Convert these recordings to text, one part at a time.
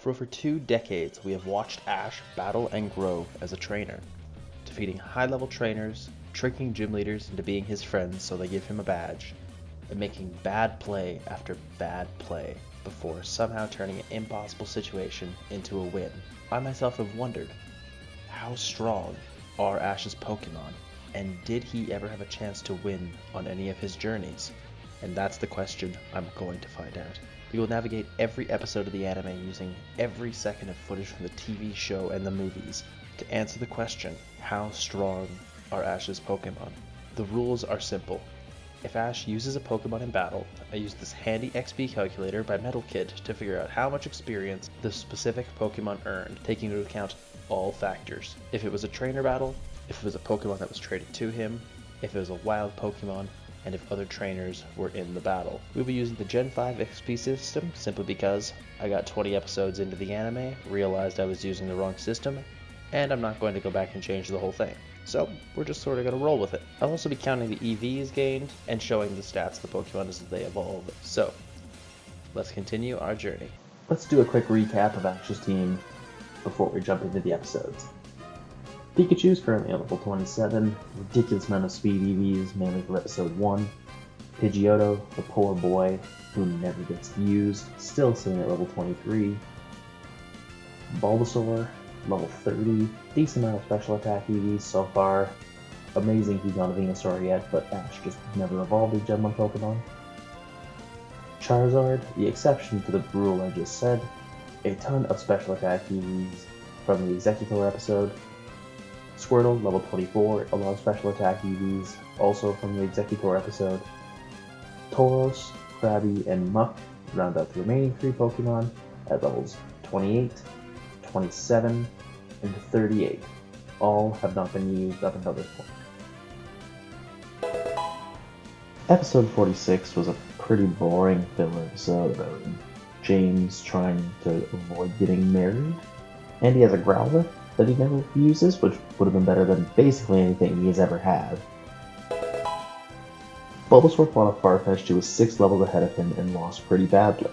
For over 2 decades, we have watched Ash battle and grow as a trainer, defeating high-level trainers, tricking gym leaders into being his friends so they give him a badge, and making bad play after bad play before somehow turning an impossible situation into a win. I myself have wondered, how strong are Ash's Pokemon, and did he ever have a chance to win on any of his journeys? And that's the question I'm going to find out. We will navigate every episode of the anime using every second of footage from the TV show and the movies to answer the question, how strong are Ash's Pokemon? The rules are simple. If Ash uses a Pokemon in battle, I use this handy XP calculator by Metal Kid to figure out how much experience the specific Pokemon earned, taking into account all factors. If it was a trainer battle, if it was a Pokemon that was traded to him, if it was a wild Pokemon, and if other trainers were in the battle. We'll be using the Gen 5 XP system simply because I got 20 episodes into the anime, realized I was using the wrong system, and I'm not going to go back and change the whole thing. So we're just sort of going to roll with it. I'll also be counting the EVs gained and showing the stats of the Pokemon as they evolve. So let's continue our journey. Let's do a quick recap of Ash's team before we jump into the episodes. Pikachu is currently on level 27, ridiculous amount of speed EVs, mainly for episode 1. Pidgeotto, the poor boy who never gets used, still sitting at level 23. Bulbasaur, level 30, decent amount of special attack EVs so far. Amazing he's not a Venusaur yet, but Ash just never evolved a Gen 1 Pokemon. Charizard, the exception to the rule I just said, a ton of special attack EVs from the Executor episode. Squirtle, level 24, a lot of special attack EVs, also from the Executor episode. Tauros, Krabby, and Muck round out the remaining 3 Pokemon at levels 28, 27, and 38. All have not been used up until this point. Episode 46 was a pretty boring filler episode about James trying to avoid getting married, and he has a Growlithe that he never uses, which would have been better than basically anything he has ever had. Bulbasaur fought a Farfetch'd who was 6 levels ahead of him and lost pretty badly.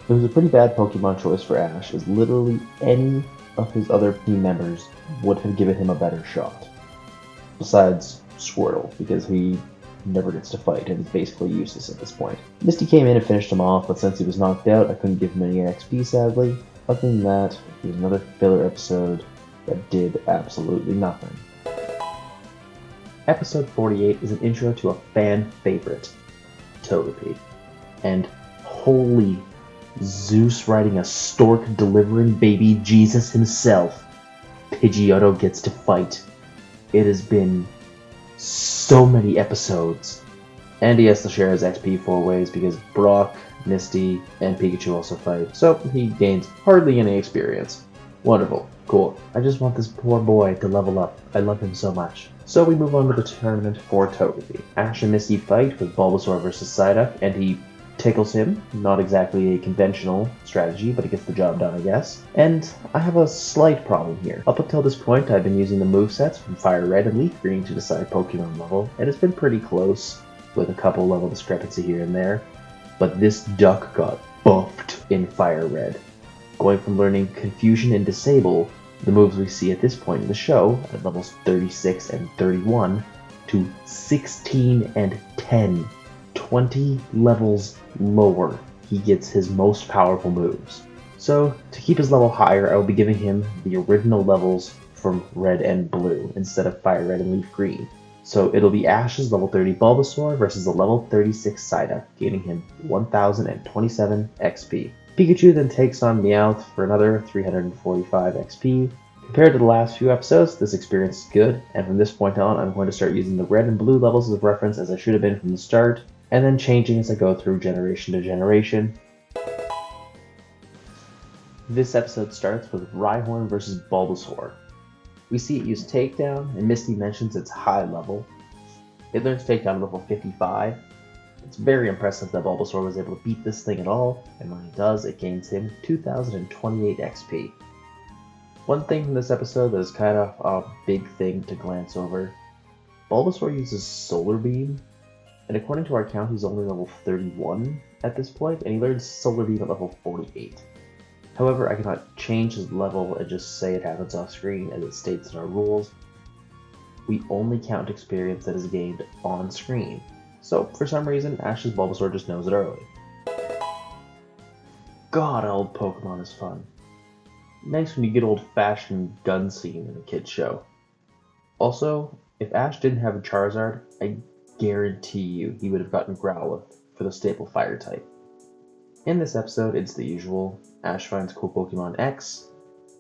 It was a pretty bad Pokemon choice for Ash, as literally any of his other team members would have given him a better shot. Besides Squirtle, because he never gets to fight and is basically useless at this point. Misty came in and finished him off, but since he was knocked out, I couldn't give him any XP sadly. Other than that, it was another filler episode that did absolutely nothing. Episode 48 is an intro to a fan favorite, Togepi. And holy Zeus riding a stork delivering baby Jesus himself, Pidgeotto gets to fight. It has been so many episodes. And he has to share his XP 4 ways because Brock, Misty, and Pikachu also fight, so he gains hardly any experience. Wonderful. Cool. I just want this poor boy to level up. I love him so much. So we move on to the tournament for Togepi. Ash and Misty fight with Bulbasaur versus Psyduck, and he tickles him. Not exactly a conventional strategy, but it gets the job done, I guess. And I have a slight problem here. Up until this point, I've been using the movesets from Fire Red and Leaf Green to decide Pokemon level, and it's been pretty close, with a couple level discrepancy here and there. But this duck got buffed in Fire Red, going from learning Confusion and Disable, the moves we see at this point in the show, at levels 36 and 31, to 16 and 10. 20 levels lower, he gets his most powerful moves. So, to keep his level higher, I will be giving him the original levels from Red and Blue, instead of Fire Red and Leaf Green. So it'll be Ash's level 30 Bulbasaur versus the level 36 Psyduck, gaining him 1027 XP. Pikachu then takes on Meowth for another 345 XP. Compared to the last few episodes, this experience is good, and from this point on, I'm going to start using the red and blue levels as reference as I should have been from the start, and then changing as I go through generation to generation. This episode starts with Rhyhorn versus Bulbasaur. We see it use Takedown, and Misty mentions its high level. It learns Takedown at level 55. It's very impressive that Bulbasaur was able to beat this thing at all, and when he does, it gains him 2028 XP. One thing from this episode that is kind of a big thing to glance over. Bulbasaur uses Solar Beam, and according to our count, he's only level 31 at this point, and he learns Solar Beam at level 48. However, I cannot change his level and just say it happens off screen as it states in our rules, we only count experience that is gained on screen. So for some reason, Ash's Bulbasaur just knows it early. God, old Pokemon is fun. Nice when you get old-fashioned gun scene in a kid's show. Also, if Ash didn't have a Charizard, I guarantee you he would have gotten Growlithe for the staple fire type. In this episode, it's the usual. Ash finds cool Pokemon X.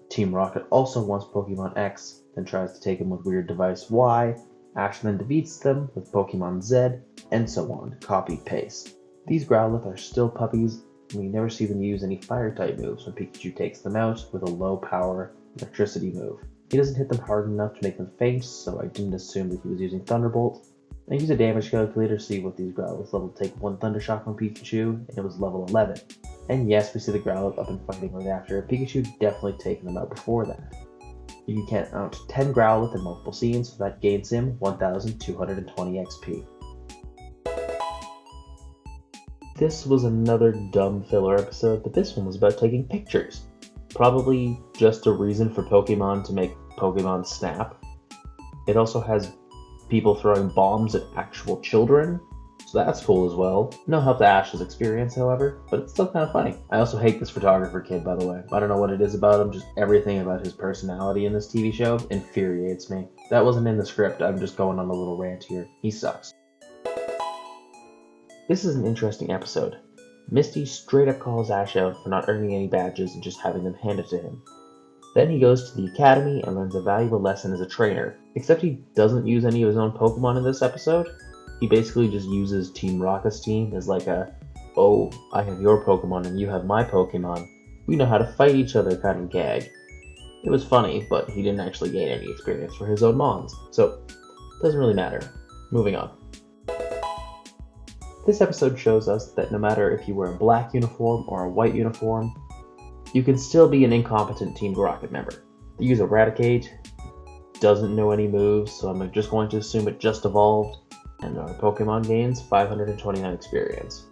Team Rocket also wants Pokemon X, then tries to take him with weird device Y. Ash then defeats them with Pokemon Z, and so on, copy-paste. These Growlithe are still puppies, and we never see them use any fire-type moves when Pikachu takes them out with a low-power electricity move. He doesn't hit them hard enough to make them faint, so I didn't assume that he was using Thunderbolt. I used a damage calculator to see what these Growlithe level take one Thunder Shock from Pikachu, and it was level 11. And yes, we see the Growlithe up and fighting right after. Pikachu definitely taken them out before that. You can count out 10 Growlithe in multiple scenes, so that gains him 1,220 XP. This was another dumb filler episode, but this one was about taking pictures. Probably just a reason for Pokemon to make Pokemon Snap. It also has people throwing bombs at actual children, so that's cool as well. No help to Ash's experience, however, but it's still kind of funny. I also hate this photographer kid, by the way. I don't know what it is about him, just everything about his personality in this TV show infuriates me. That wasn't in the script, I'm just going on a little rant here. He sucks. This is an interesting episode. Misty straight up calls Ash out for not earning any badges and just having them handed to him. Then he goes to the academy and learns a valuable lesson as a trainer, except he doesn't use any of his own Pokemon in this episode. He basically just uses Team Rocket's team as like a, oh, I have your Pokemon and you have my Pokemon. We know how to fight each other kind of gag. It was funny, but he didn't actually gain any experience for his own Mons, so it doesn't really matter. Moving on. This episode shows us that no matter if you wear a black uniform or a white uniform, you can still be an incompetent Team Rocket member. They use Eradicate, doesn't know any moves, so I'm just going to assume it just evolved, and our Pokemon gains 529 experience.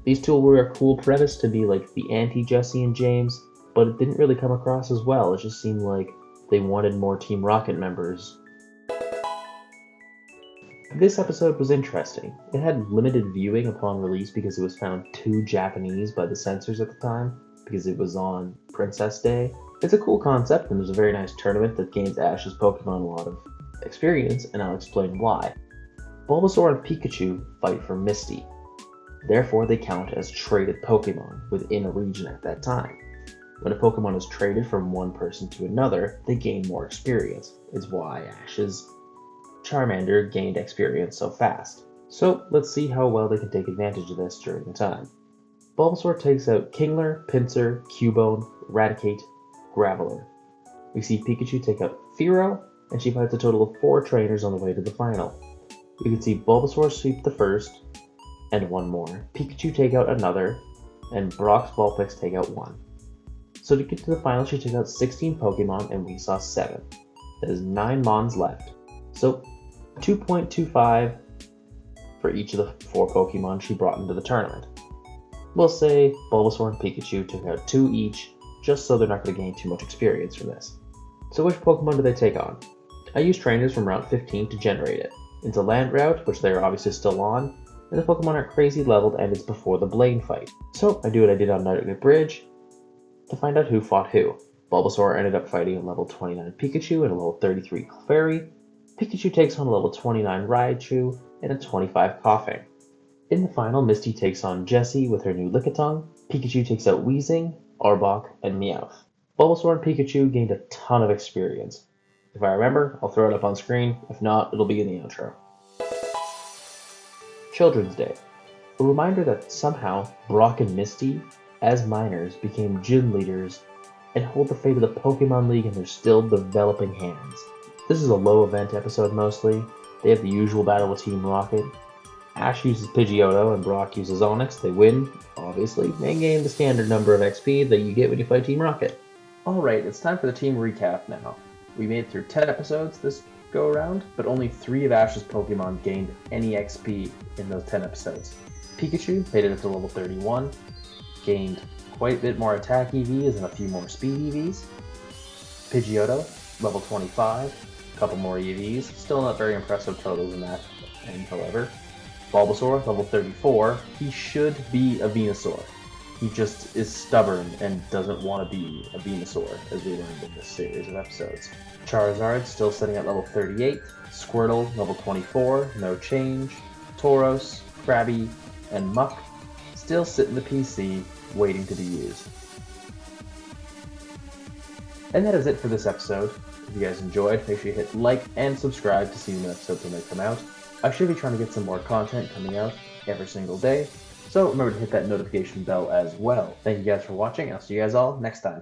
These two were a cool premise to be like the anti-Jesse and James, but it didn't really come across as well. It just seemed like they wanted more Team Rocket members. This episode was interesting. It had limited viewing upon release because it was found too Japanese by the censors at the time, because it was on Princess Day. It's a cool concept, and there's a very nice tournament that gains Ash's Pokemon a lot of experience, and I'll explain why. Bulbasaur and Pikachu fight for Misty. Therefore, they count as traded Pokemon within a region at that time. When a Pokemon is traded from one person to another, they gain more experience. It's why Ash's Charmander gained experience so fast. So let's see how well they can take advantage of this during the time. Bulbasaur takes out Kingler, Pinsir, Cubone, Eradicate, Graveler. We see Pikachu take out Fearow, and she fights a total of 4 trainers on the way to the final. We can see Bulbasaur sweep the first, and one more. Pikachu take out another, and Brock's Vulpix take out 1. So to get to the final, she took out 16 Pokemon, and we saw 7. That is 9 Mons left. So 2.25 for each of the 4 Pokemon she brought into the tournament. We'll say Bulbasaur and Pikachu took out 2 each, just so they're not going to gain too much experience from this. So which Pokemon do they take on? I used trainers from Route 15 to generate it. It's a land route, which they're obviously still on, and the Pokemon are crazy leveled and it's before the Blaine fight. So I do what I did on Night Bridge to find out who fought who. Bulbasaur ended up fighting a level 29 Pikachu and a level 33 Clefairy. Pikachu takes on a level 29 Raichu and a 25 Coughing. In the final, Misty takes on Jessie with her new Lickitung. Pikachu takes out Weezing, Arbok, and Meowth. Bulbasaur and Pikachu gained a ton of experience. If I remember, I'll throw it up on screen. If not, it'll be in the outro. Children's Day. A reminder that somehow Brock and Misty, as minors, became gym leaders and hold the fate of the Pokemon League in their still developing hands. This is a low event episode mostly. They have the usual battle with Team Rocket. Ash uses Pidgeotto and Brock uses Onyx. They win, obviously, and gain the standard number of XP that you get when you fight Team Rocket. Alright, it's time for the team recap now. We made it through 10 episodes this go around, but only 3 of Ash's Pokemon gained any XP in those 10 episodes. Pikachu made it up to level 31, gained quite a bit more attack EVs and a few more speed EVs. Pidgeotto, level 25, a couple more EVs, still not very impressive totals in that end, however. Bulbasaur, level 34, he should be a Venusaur. He just is stubborn and doesn't want to be a Venusaur, as we learned in this series of episodes. Charizard, still sitting at level 38. Squirtle, level 24, no change. Tauros, Krabby, and Muck, still sit in the PC, waiting to be used. And that is it for this episode. If you guys enjoyed, make sure you hit like and subscribe to see new episodes when they come out. I should be trying to get some more content coming out every single day, so remember to hit that notification bell as well. Thank you guys for watching, and I'll see you guys all next time.